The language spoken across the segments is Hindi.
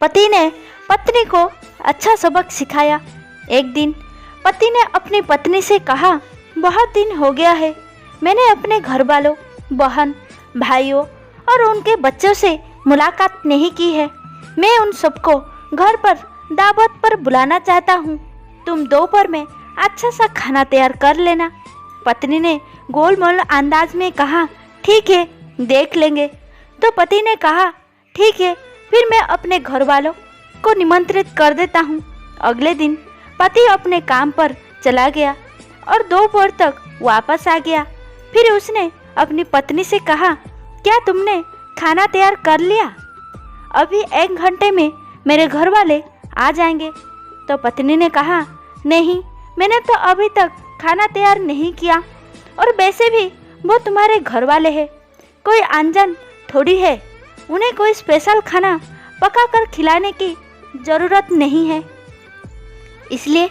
पति ने पत्नी को अच्छा सबक सिखाया। एक दिन पति ने अपनी पत्नी से कहा, बहुत दिन हो गया है मैंने अपने घर वालों, बहन, भाइयों और उनके बच्चों से मुलाकात नहीं की है। मैं उन सबको घर पर दावत पर बुलाना चाहता हूँ। तुम दोपहर में अच्छा सा खाना तैयार कर लेना। पत्नी ने गोलमोल अंदाज में कहा, ठीक है, देख लेंगे। तो पति ने कहा, ठीक है, फिर मैं अपने घर वालों को निमंत्रित कर देता हूँ। अगले दिन पति अपने काम पर चला गया और दोपहर तक वापस आ गया। फिर उसने अपनी पत्नी से कहा, क्या तुमने खाना तैयार कर लिया? अभी 1 घंटे में मेरे घर वाले आ जाएंगे। तो पत्नी ने कहा, नहीं, मैंने तो अभी तक खाना तैयार नहीं किया, और वैसे भी वो तुम्हारे घर वाले हैं, कोई अनजान थोड़ी है। उन्हें कोई स्पेशल खाना पका कर खिलाने की ज़रूरत नहीं है, इसलिए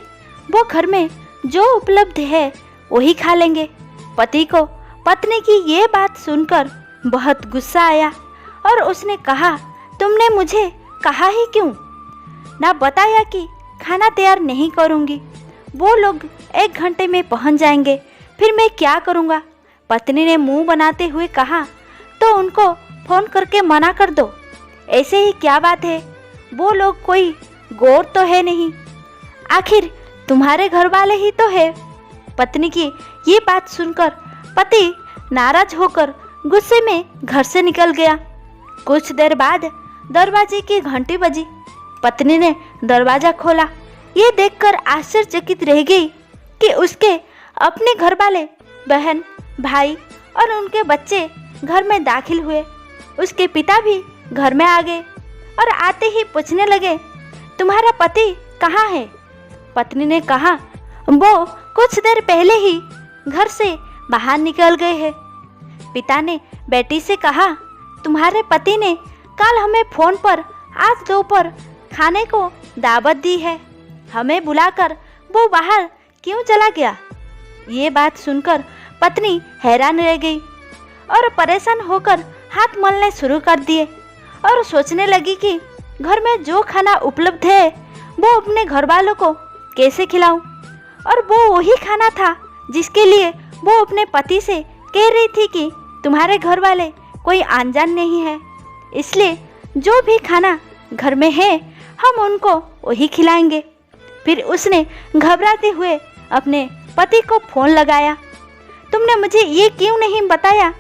वो घर में जो उपलब्ध है वही खा लेंगे। पति को पत्नी की ये बात सुनकर बहुत गुस्सा आया और उसने कहा, तुमने मुझे कहा ही क्यों? ना बताया कि खाना तैयार नहीं करूँगी। वो लोग 1 घंटे में पहुँच जाएंगे, फिर मैं क्या करूँगा? पत्नी ने मुंह बनाते हुए कहा, तो उनको फ़ोन करके मना कर दो। ऐसे ही क्या बात है, वो लोग कोई गौर तो है नहीं, आखिर तुम्हारे घर वाले ही तो है। पत्नी की ये बात सुनकर पति नाराज होकर गुस्से में घर से निकल गया। कुछ देर बाद दरवाजे की घंटी बजी। पत्नी ने दरवाज़ा खोला। ये देखकर आश्चर्यचकित रह गई कि उसके अपने घर वाले, बहन, भाई और उनके बच्चे घर में दाखिल हुए। उसके पिता भी घर में आ गए और आते ही पूछने लगे, तुम्हारा पति कहाँ है? पत्नी ने कहा, वो कुछ देर पहले ही घर से बाहर निकल गए हैं। पिता ने बेटी से कहा, तुम्हारे पति ने कल हमें फ़ोन पर आज दोपहर खाने को दावत दी है, हमें बुलाकर वो बाहर क्यों चला गया? ये बात सुनकर पत्नी हैरान रह गई और परेशान होकर हाथ मलने शुरू कर दिए और सोचने लगी कि घर में जो खाना उपलब्ध है वो अपने घर वालों को कैसे खिलाऊं। और वो वही खाना था जिसके लिए वो अपने पति से कह रही थी कि तुम्हारे घर वाले कोई अनजान नहीं है, इसलिए जो भी खाना घर में है हम उनको वही खिलाएंगे। फिर उसने घबराते हुए अपने पति को फ़ोन लगाया, तुमने मुझे ये क्यों नहीं बताया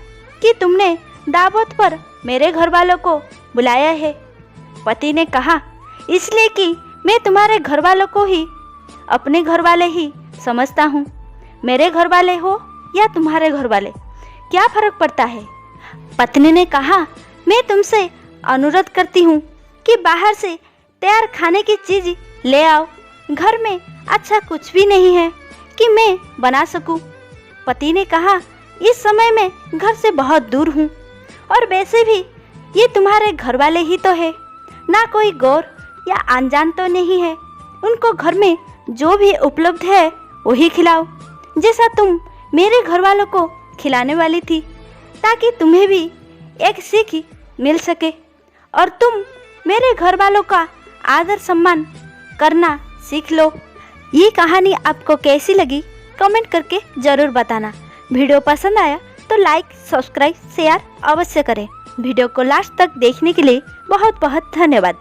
कि तुमने दावत पर मेरे घर वालों को बुलाया है? पति ने कहा, इसलिए कि मैं तुम्हारे घर वालों को ही अपने घर वाले ही समझता हूँ। मेरे घर वाले हो या तुम्हारे घर वाले, क्या फ़र्क पड़ता है? पत्नी ने कहा, मैं तुमसे अनुरोध करती हूँ कि बाहर से तैयार खाने की चीज़ ले आओ। घर में अच्छा कुछ भी नहीं है कि मैं बना सकूं। पति ने कहा, इस समय मैं घर से बहुत दूर हूँ और वैसे भी ये तुम्हारे घर वाले ही तो है, ना कोई गौर या अनजान तो नहीं है। उनको घर में जो भी उपलब्ध है वही खिलाओ, जैसा तुम मेरे घर वालों को खिलाने वाली थी, ताकि तुम्हें भी एक सीख मिल सके और तुम मेरे घर वालों का आदर सम्मान करना सीख लो। ये कहानी आपको कैसी लगी कमेंट करके ज़रूर बताना। वीडियो पसंद आया तो लाइक, सब्सक्राइब, शेयर अवश्य करें। वीडियो को लास्ट तक देखने के लिए बहुत बहुत धन्यवाद।